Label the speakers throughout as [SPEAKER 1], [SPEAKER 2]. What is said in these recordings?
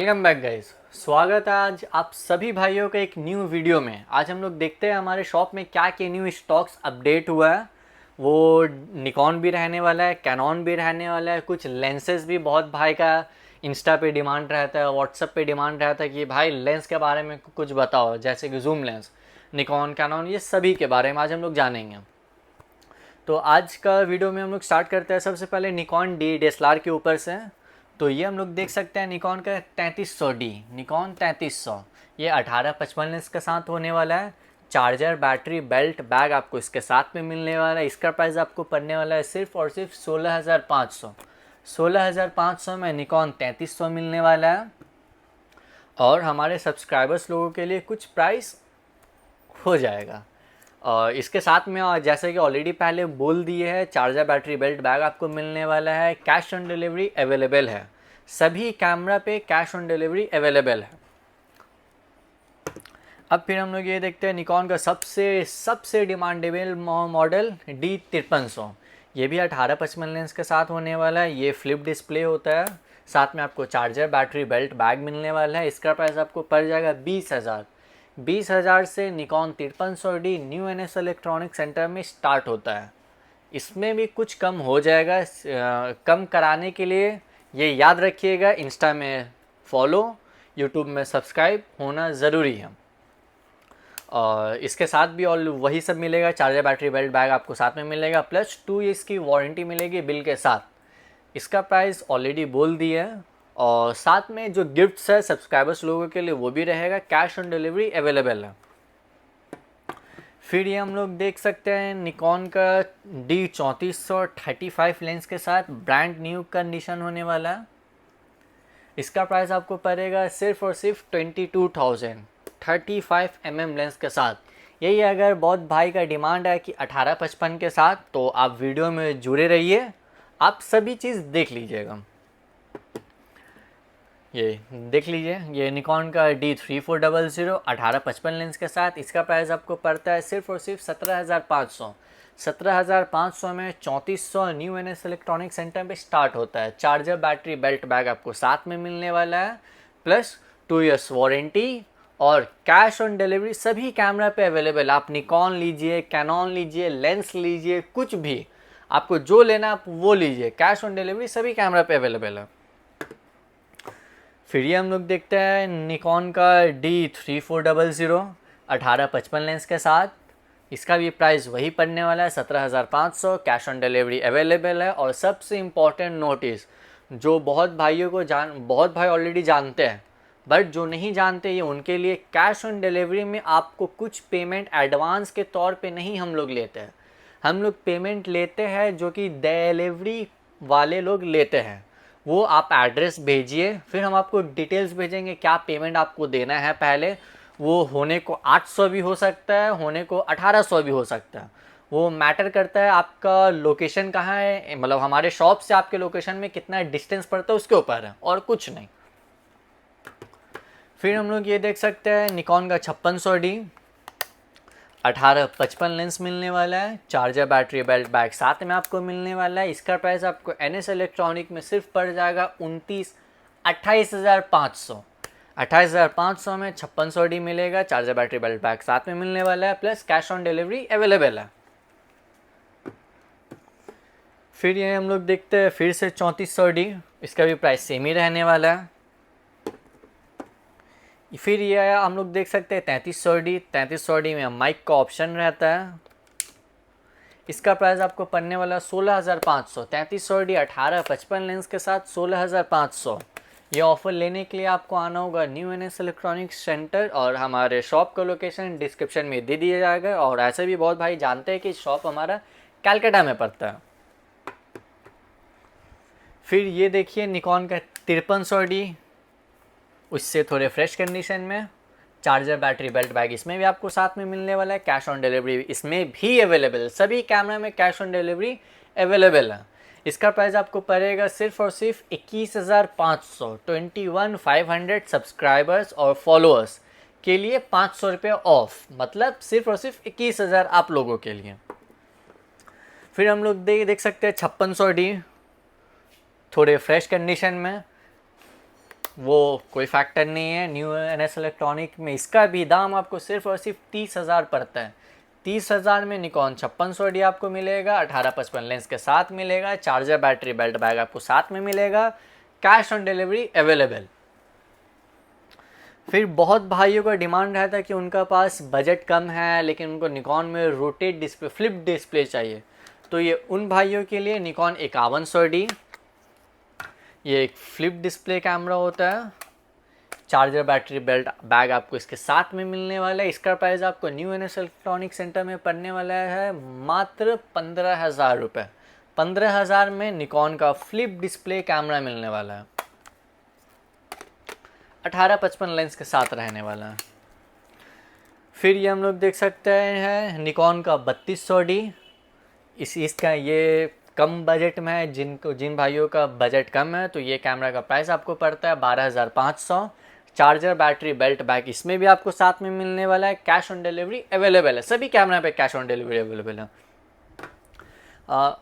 [SPEAKER 1] Welcome back guys. स्वागत है आज आप सभी भाइयों का एक न्यू वीडियो में। आज हम लोग देखते हैं हमारे शॉप में क्या क्या न्यू स्टॉक्स अपडेट हुआ है। वो निकॉन भी रहने वाला है, कैनॉन भी रहने वाला है, कुछ लेंसेज भी बहुत भाई का इंस्टा पे डिमांड रहता है, व्हाट्सएप पे डिमांड रहता है कि भाई लेंस के बारे में कुछ बताओ, जैसे कि जूम लेंस, निकॉन, कैनॉन, ये सभी के बारे में आज हम लोग जानेंगे। तो आज का वीडियो में हम लोग स्टार्ट करते हैं सबसे पहले निकॉन DSLR के ऊपर से। तो ये हम लोग देख सकते हैं निकॉन का 3300D, निकॉन 3300, ये 1855 लेंस के साथ होने वाला है। चार्जर, बैटरी, बेल्ट, बैग आपको इसके साथ में मिलने वाला है। इसका प्राइस आपको पड़ने वाला है सिर्फ और सिर्फ 16,500। 16,500 में निकॉन 3300 मिलने वाला है। और हमारे सब्सक्राइबर्स लोगों के लिए कुछ प्राइस हो जाएगा। और इसके साथ में जैसे कि ऑलरेडी पहले बोल दिए है, चार्जर, बैटरी, बेल्ट, बैग आपको मिलने वाला है। कैश ऑन डिलीवरी अवेलेबल है, सभी कैमरा पे कैश ऑन डिलीवरी अवेलेबल है। अब फिर हम लोग ये देखते हैं निकॉन का सबसे डिमांडेबल मॉडल D5300। ये भी 1855 लेंस के साथ होने वाला है। ये फ्लिप डिस्प्ले होता है, साथ में आपको चार्जर, बैटरी, बेल्ट, बैग मिलने वाला है। इसका प्राइस आपको पड़ जाएगा 20,000। 20,000 से Nikon 5300D new NS electronic centre में स्टार्ट होता है। इसमें भी कुछ कम हो जाएगा। कम कराने के लिए ये याद रखिएगा, इंस्टा में फॉलो, यूट्यूब में सब्सक्राइब होना ज़रूरी है। और इसके साथ भी और वही सब मिलेगा, चार्जर, बैटरी, बेल्ट, बैग आपको साथ में मिलेगा, प्लस 2 ईयर्स की वारंटी मिलेगी बिल के साथ। इसका प्राइस ऑलरेडी बोल दिया है। और साथ में जो गिफ्ट्स है सब्सक्राइबर्स लोगों के लिए वो भी रहेगा। कैश ऑन डिलीवरी अवेलेबल है। फिर ये हम लोग देख सकते हैं निकॉन का D3400 35 लेंस के साथ ब्रांड न्यू कंडीशन होने वाला है। इसका प्राइस आपको पड़ेगा सिर्फ और सिर्फ 22,000, 35 mm लेंस के साथ। यही अगर बहुत भाई का डिमांड है कि 1855 के साथ, तो आप वीडियो में जुड़े रहिए, आप सभी चीज़ देख लीजिएगा। ये देख लीजिए, ये निकॉन का D3400 1855 लेंस के साथ। इसका प्राइस आपको पड़ता है सिर्फ और सिर्फ 17,500। 17,500 में 3400 न्यू NS इलेक्ट्रॉनिक सेंटर पे स्टार्ट होता है। चार्जर, बैटरी, बेल्ट, बैग आपको साथ में मिलने वाला है, प्लस 2 ईयर्स वारंटी और कैश ऑन डिलीवरी सभी कैमरा पे अवेलेबल। आप निकॉन लीजिए, कैनॉन लीजिए, लेंस लीजिए, कुछ भी आपको जो लेना आप वो लीजिए, कैश ऑन डिलीवरी सभी कैमरा पे अवेलेबल है। फिर ये हम लोग देखते हैं निकॉन का D3400 1855 लेंस के साथ। इसका भी प्राइस वही पड़ने वाला है 17,500। कैश ऑन डिलीवरी अवेलेबल है। और सबसे इम्पॉर्टेंट नोटिस, जो बहुत भाई ऑलरेडी जानते हैं, बट जो नहीं जानते ये उनके लिए, कैश ऑन डिलीवरी में आपको कुछ पेमेंट एडवांस के तौर पे नहीं हम लोग लेते हैं। हम लोग पेमेंट लेते हैं जो कि डिलीवरी वाले लोग लेते हैं। वो आप एड्रेस भेजिए, फिर हम आपको डिटेल्स भेजेंगे क्या पेमेंट आपको देना है पहले। वो होने को 800 भी हो सकता है, होने को 1800 भी हो सकता है। वो मैटर करता है आपका लोकेशन कहाँ है, मतलब हमारे शॉप से आपके लोकेशन में कितना डिस्टेंस पड़ता है उसके ऊपर है, और कुछ नहीं। फिर हम लोग ये देख सकते हैं निकॉन का 5600D 1855 लेंस मिलने वाला है। चार्जर, बैटरी, बेल्ट, बैग साथ में आपको मिलने वाला है। इसका प्राइस आपको NS इलेक्ट्रॉनिक में सिर्फ पड़ जाएगा 28,500। 28,500 में 5600D मिलेगा। चार्जर, बैटरी, बेल्ट, बैग साथ में मिलने वाला है, plus cash on delivery available है। फिर ये हम लोग देखते हैं फिर से 3400D, इसका भी प्राइस सेम ही रहने वाला है। फिर ये हम लोग देख सकते हैं 3300D। 3300D में माइक का ऑप्शन रहता है। इसका प्राइस आपको पड़ने वाला 16,500। 3300D 1855 लेंस के साथ 16,500। ये ऑफ़र लेने के लिए आपको आना होगा न्यू NS इलेक्ट्रॉनिक सेंटर, और हमारे शॉप का लोकेशन डिस्क्रिप्शन में दे दिया जाएगा। और ऐसे भी बहुत भाई जानते हैं कि शॉप हमारा कलकत्ता में पड़ता है। फिर ये देखिए निकॉन का 5300D, उससे थोड़े फ्रेश कंडीशन में। चार्जर, बैटरी, बेल्ट, बैग इसमें भी आपको साथ में मिलने वाला है। कैश ऑन डिलीवरी इसमें भी अवेलेबल, सभी कैमरा में कैश ऑन डिलीवरी अवेलेबल है। इसका प्राइस आपको पड़ेगा सिर्फ और सिर्फ 21,500। 21,500 सब्सक्राइबर्स और फॉलोअर्स के लिए 500 रुपये ऑफ, मतलब सिर्फ और सिर्फ 21,000 आप लोगों के लिए। फिर हम लोग देख सकते हैं 5600D, थोड़े फ्रेश कंडीशन में। वो कोई फैक्टर नहीं है। न्यू एन एस इलेक्ट्रॉनिक में इसका भी दाम आपको सिर्फ और सिर्फ 30,000 पड़ता है। 30,000 में निकॉन 5600D आपको मिलेगा, 18-55 लेंस के साथ मिलेगा, चार्जर बैटरी बेल्ट बैग आपको साथ में मिलेगा, कैश ऑन डिलीवरी अवेलेबल। फिर बहुत भाइयों का डिमांड रहता है कि उनका पास बजट कम है लेकिन उनको निकॉन में रोटेट डिस्प्ले फ्लिप डिस्प्ले चाहिए, तो ये उन भाइयों के लिए निकॉन 5100D, ये एक फ्लिप डिस्प्ले कैमरा होता है। चार्जर बैटरी बेल्ट बैग आपको इसके साथ में मिलने वाला है। इसका प्राइस आपको new N S electronic centre में पड़ने वाला है मात्र 15,000 रुपये। 15,000 में निकॉन का फ्लिप डिस्प्ले कैमरा मिलने वाला है, 18-55 लेंस के साथ रहने वाला है। फिर ये हम लोग देख सकते हैं निकॉन का 3200D। इसका ये कम बजट में है, जिन भाइयों का बजट कम है तो ये कैमरा का प्राइस आपको पड़ता है 12,500। चार्जर बैटरी बेल्ट बैग इसमें भी आपको साथ में मिलने वाला है, कैश ऑन डिलीवरी अवेलेबल है, सभी कैमरा पे कैश ऑन डिलीवरी अवेलेबल है।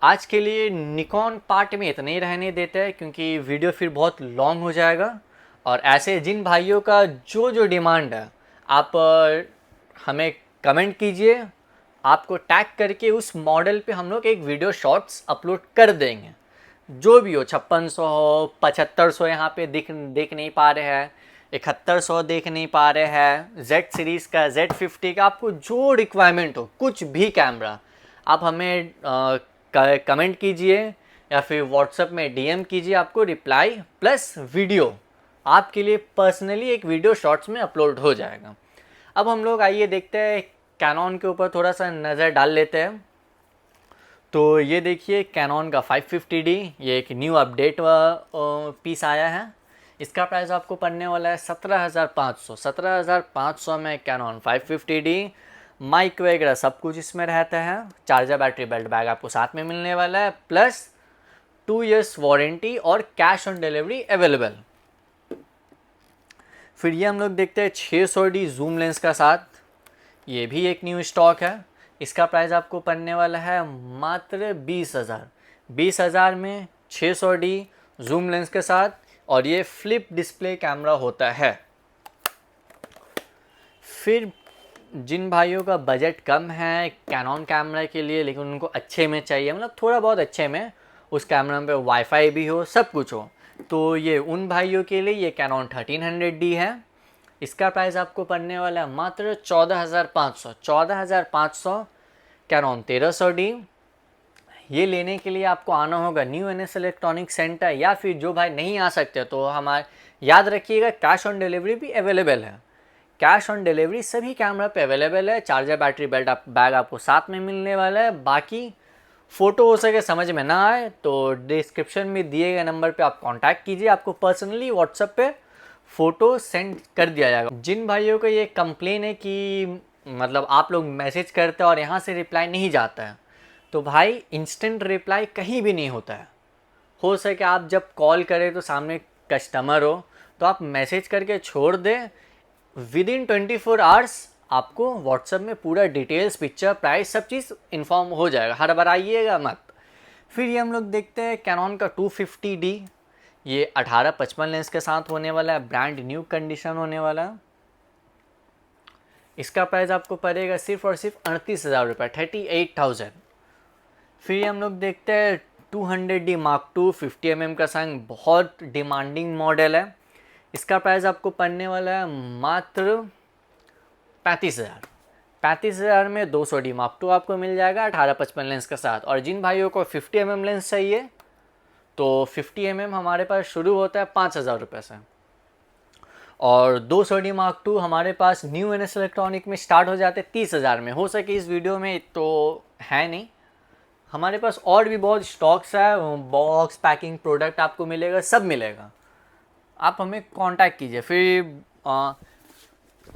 [SPEAKER 1] आज के लिए निकॉन पार्ट में इतना ही रहने देते हैं क्योंकि वीडियो फिर बहुत लॉन्ग हो जाएगा। और ऐसे जिन भाइयों का जो डिमांड है आप हमें कमेंट कीजिए, आपको टैग करके उस मॉडल पे हम लोग एक वीडियो शॉर्ट्स अपलोड कर देंगे। जो भी हो, 5600 हो, 7500 यहाँ पे देख नहीं पा रहे हैं, 7100 देख नहीं पा रहे हैं, Z सीरीज़ का, Z50 का, आपको जो रिक्वायरमेंट हो कुछ भी कैमरा आप हमें कमेंट कीजिए या फिर व्हाट्सएप में DM कीजिए, आपको रिप्लाई प्लस वीडियो आपके लिए पर्सनली एक वीडियो शॉर्ट्स में अपलोड हो जाएगा। अब हम लोग आइए देखते हैं कैनन के ऊपर थोड़ा सा नज़र डाल लेते हैं। तो ये देखिए कैनन का 550D, ये एक न्यू अपडेट पीस आया है। इसका प्राइस आपको पड़ने वाला है 17,500। 17,500 में कैनन 550D, माइक वगैरह सब कुछ इसमें रहता है। चार्जर बैटरी बेल्ट बैग आपको साथ में मिलने वाला है, प्लस 2 years वारंटी और कैश ऑन डिलीवरी अवेलेबल। फिर ये हम लोग देखते हैं 600D जूम लेंस का साथ, ये भी एक न्यू स्टॉक है। इसका प्राइस आपको पड़ने वाला है मात्र 20,000। 20,000 में 600D जूम लेंस के साथ, और ये फ्लिप डिस्प्ले कैमरा होता है। फिर जिन भाइयों का बजट कम है कैनन कैमरा के लिए लेकिन उनको अच्छे में चाहिए, मतलब थोड़ा बहुत अच्छे में, उस कैमरा पे वाईफाई भी हो, सब कुछ हो, तो ये उन भाइयों के लिए ये कैनन 1300D है। इसका प्राइस आपको पड़ने वाला है मात्र 14,500। 14,500 कैनन 1300D। ये लेने के लिए आपको आना होगा new N S electronic centre, या फिर जो भाई नहीं आ सकते तो हमारे याद रखिएगा कैश ऑन डिलीवरी भी अवेलेबल है। कैश ऑन डिलीवरी सभी कैमरा पे अवेलेबल है। चार्जर बैटरी बेल्ट बैग आपको साथ में मिलने वाला है। बाकी फ़ोटो हो सके समझ में ना आए तो डिस्क्रिप्शन में दिए गए नंबर पे आप कांटेक्ट कीजिए, आपको पर्सनली व्हाट्सएप पे फ़ोटो सेंड कर दिया जाएगा। जिन भाइयों को ये कंप्लेन है कि मतलब आप लोग मैसेज करते हैं और यहाँ से रिप्लाई नहीं जाता है, तो भाई इंस्टेंट रिप्लाई कहीं भी नहीं होता है। हो सके आप जब कॉल करें तो सामने कस्टमर हो तो आप मैसेज करके छोड़ दें, विदिन 24 आवर्स आपको व्हाट्सएप में पूरा डिटेल्स, पिक्चर, प्राइस, सब चीज़ इन्फॉर्म हो जाएगा। हर बार आइएगा मत। फिर ये हम लोग देखते हैं कैनन का 250D, ये 18-55 लेंस के साथ होने वाला है, ब्रांड न्यू कंडीशन होने वाला है। इसका प्राइस आपको पड़ेगा सिर्फ और सिर्फ 38,000 रुपये, 38,000। फिर हम लोग देखते हैं 200D Mark II 50mm का संग, बहुत डिमांडिंग मॉडल है। इसका प्राइस आपको पड़ने वाला है मात्र 35,000। 35,000 में 200D Mark II आपको मिल जाएगा 18-55 लेंस के साथ। और जिन भाइयों को 50mm लेंस चाहिए तो 50mm हमारे पास शुरू होता है 5,000 रुपये से, और 200D Mark II हमारे पास न्यू एन एस इलेक्ट्रॉनिक में स्टार्ट हो जाते 30,000 में। हो सके इस वीडियो में तो है नहीं, हमारे पास और भी बहुत स्टॉक्स है, बॉक्स पैकिंग प्रोडक्ट आपको मिलेगा, सब मिलेगा, आप हमें कांटेक्ट कीजिए। फिर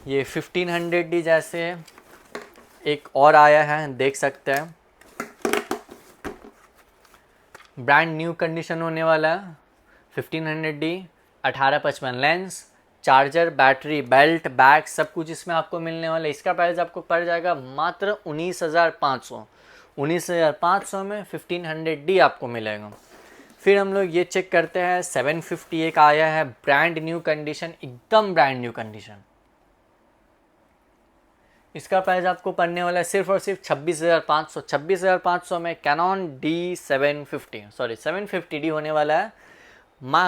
[SPEAKER 1] ये 1500D जैसे एक और आया है, देख सकते हैं, ब्रांड न्यू कंडीशन होने वाला है। 1500D 18-55 lens, charger, battery, belt, bag, सब कुछ इसमें आपको मिलने वाला है। इसका प्राइस आपको पड़ जाएगा मात्र 19,500। 19,500 में 1500D आपको मिलेगा। फिर हम लोग ये चेक करते हैं 750 एक आया है ब्रांड न्यू कंडीशन, एकदम ब्रांड न्यू कंडीशन। इसका प्राइस आपको पड़ने वाला है सिर्फ और सिर्फ 26,500। 26,500 में कैनॉन D750, सॉरी 750D होने वाला है।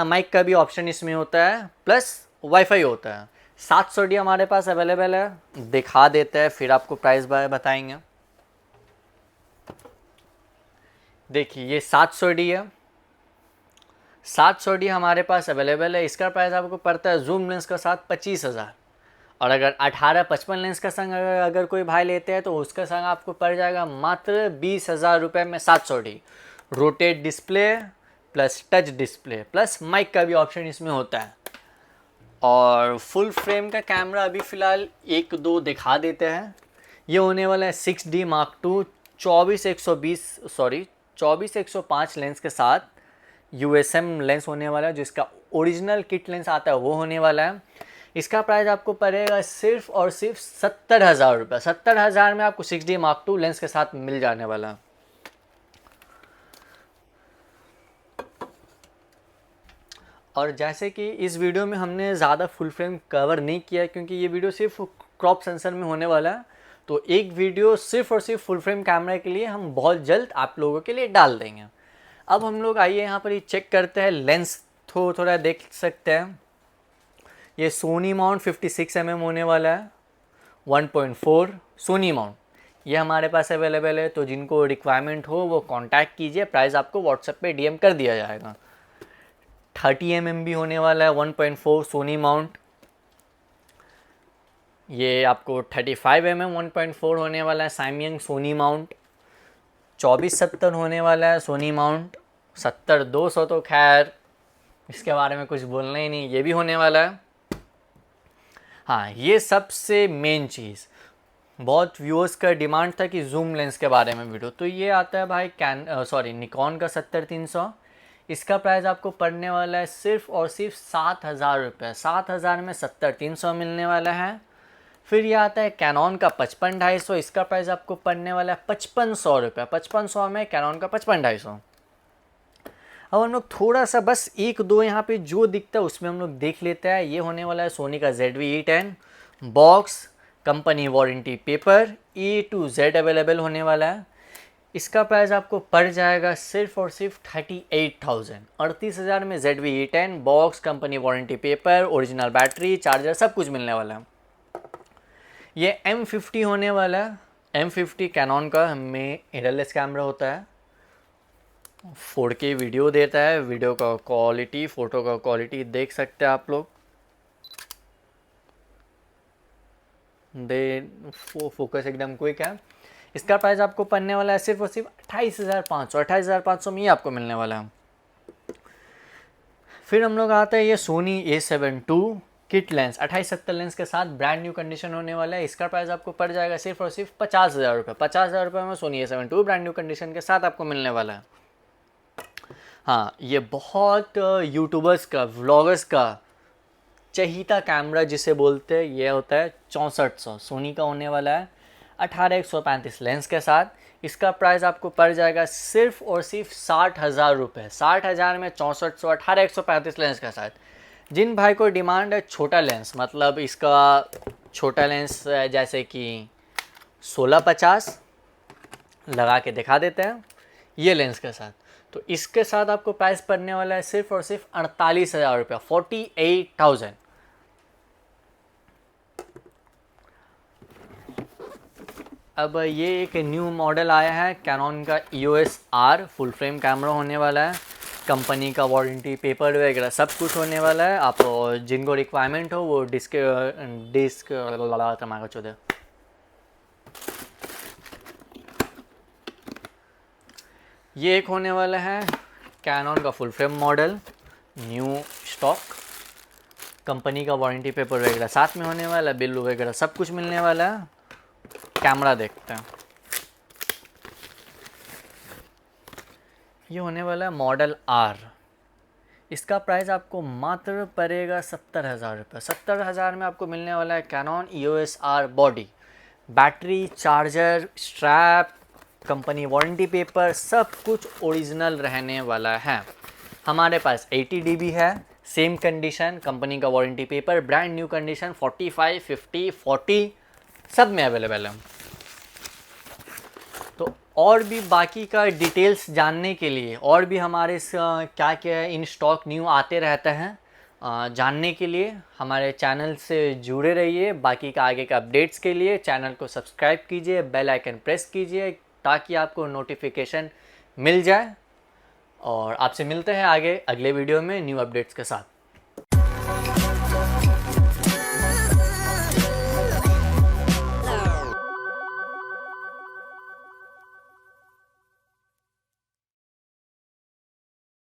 [SPEAKER 1] माइक का भी ऑप्शन इसमें होता है, प्लस वाईफाई होता है। 700D हमारे पास अवेलेबल है, दिखा देते हैं फिर आपको प्राइस बताएंगे। देखिए ये 700D है, 700D हमारे पास अवेलेबल है। इसका प्राइस आपको पड़ता है जूम लेंस के साथ 25,000। और अगर 18-55 लेंस का संग अगर कोई भाई लेते हैं तो उसका संग आपको पड़ जाएगा मात्र 20,000 रुपये में 700D। Rotate display plus touch display plus mic का भी ऑप्शन इसमें होता है। और फुल फ्रेम का कैमरा अभी फ़िलहाल 1-2 दिखा देते हैं। ये होने वाला है 6D Mark II 24-105 लेंस के साथ USM लेंस होने वाला है, जिसका ओरिजिनल किट लेंस आता है वो होने वाला है। इसका प्राइस आपको पड़ेगा सिर्फ और सिर्फ 70,000 रुपये। 70,000 में आपको 6D Mark II लेंस के साथ मिल जाने वाला है। और जैसे कि इस वीडियो में हमने ज़्यादा फुल फ्रेम कवर नहीं किया क्योंकि ये वीडियो सिर्फ क्रॉप सेंसर में होने वाला है, तो एक वीडियो सिर्फ और सिर्फ फुल फ्रेम कैमरा के लिए हम बहुत जल्द आप लोगों के लिए डाल देंगे। अब हम लोग आइए यहाँ पर ये चेक करते हैं लेंस, थोड़ा देख सकते हैं। ये सोनी माउंट 56 mm होने वाला है, 1.4 सोनी माउंट। ये हमारे पास अवेलेबल है, तो जिनको रिक्वायरमेंट हो वो कांटेक्ट कीजिए, प्राइस आपको व्हाट्सएप पे DM कर दिया जाएगा। 30 mm भी होने वाला है, 1.4 सोनी माउंट। ये आपको 35 mm 1.4 होने वाला है सैमसंग सोनी माउंट। 2470 होने वाला है सोनी माउंट। 70-200 तो खैर इसके बारे में कुछ बोलना ही नहीं, ये भी होने वाला है। हाँ, ये सबसे मेन चीज़, बहुत व्यूअर्स का डिमांड था कि जूम लेंस के बारे में वीडियो, तो ये आता है भाई निकॉन का 70-300। इसका प्राइस आपको पड़ने वाला है सिर्फ और सिर्फ 7,000 रुपये। 7,000 में 70-300 मिलने वाला है। फिर ये आता है कैनॉन का 55-250। इसका प्राइस आपको पड़ने वाला है 5500 रुपये। 5500 में कैनॉन का 55-250। अब हम लोग थोड़ा सा बस 1-2 यहाँ पे जो दिखता है उसमें हम लोग देख लेते हैं। ये होने वाला है सोनी का ZV-E10 box, company warranty paper, A to Z available होने वाला है। इसका प्राइस आपको पड़ जाएगा सिर्फ और सिर्फ 38,000। 38,000 में ZV-E10 box, company warranty paper, original battery, charger सब कुछ मिलने वाला है। ये M50 होने वाला है। M50 कैनॉन का हमें मिररलेस कैमरा होता है, 4K वीडियो देता है। वीडियो का क्वालिटी, फ़ोटो का क्वालिटी देख सकते हैं आप लोग। फोकस एकदम क्विक है। इसका प्राइस आपको पड़ने वाला है सिर्फ और सिर्फ 28,500। 28,500 में ही आपको मिलने वाला है। फिर हम लोग आते हैं ये Sony A7 II kit lens 2870 lens के साथ ब्रांड न्यू कंडीशन होने वाला है। इसका प्राइस आपको पड़ जाएगा सिर्फ और सिर्फ 50,000 रुपये। 50,000 रुपये में Sony A7 II brand new condition के साथ आपको मिलने वाला है। हाँ, ये बहुत यूट्यूबर्स का, व्लॉगर्स का चहीता कैमरा जिसे बोलते हैं, ये होता है 6400। सोनी का होने वाला है 18-135 लेंस के साथ। इसका प्राइस आपको पड़ जाएगा सिर्फ और सिर्फ 60,000 रुपये। 60,000 में 6400 18-135 लेंस के साथ। जिन भाई को डिमांड है छोटा लेंस, मतलब इसका छोटा लेंस जैसे कि 16-50 लगा के दिखा देते हैं ये लेंस के साथ, तो इसके साथ आपको प्राइस पड़ने वाला है सिर्फ और सिर्फ 48,000 रुपये, 48,000। अब ये एक न्यू मॉडल आया है कैनॉन का EOS R full frame camera होने वाला है। कंपनी का वारंटी पेपर वगैरह सब कुछ होने वाला है। आप जिनको रिक्वायरमेंट हो वो डिस्क मांगा चौदह। ये एक होने वाला है कैनॉन का full frame model, new stock, company का वारंटी पेपर वगैरह साथ में होने वाला है, बिल वगैरह सब कुछ मिलने वाला है। कैमरा देखते हैं। ये होने वाला है मॉडल R। इसका प्राइस आपको मात्र पड़ेगा 70,000 रुपये। 70,000 में आपको मिलने वाला है Canon EOS R body, battery, charger, strap, company warranty paper सब कुछ ओरिजिनल रहने वाला है। हमारे पास 80 dB है, सेम कंडीशन, कंपनी का warranty paper, brand new condition, 45, 50, 40 सब में अवेलेबल है। तो और भी बाकी का डिटेल्स जानने के लिए और भी हमारे क्या क्या इन स्टॉक न्यू आते रहता है, जानने के लिए हमारे चैनल से जुड़े रहिए। बाकी का आगे का अपडेट्स के लिए चैनल को सब्सक्राइब कीजिए, बेल आइकन प्रेस कीजिए ताकि आपको नोटिफिकेशन मिल जाए। और आपसे मिलते हैं आगे अगले वीडियो में न्यू अपडेट्स के साथ।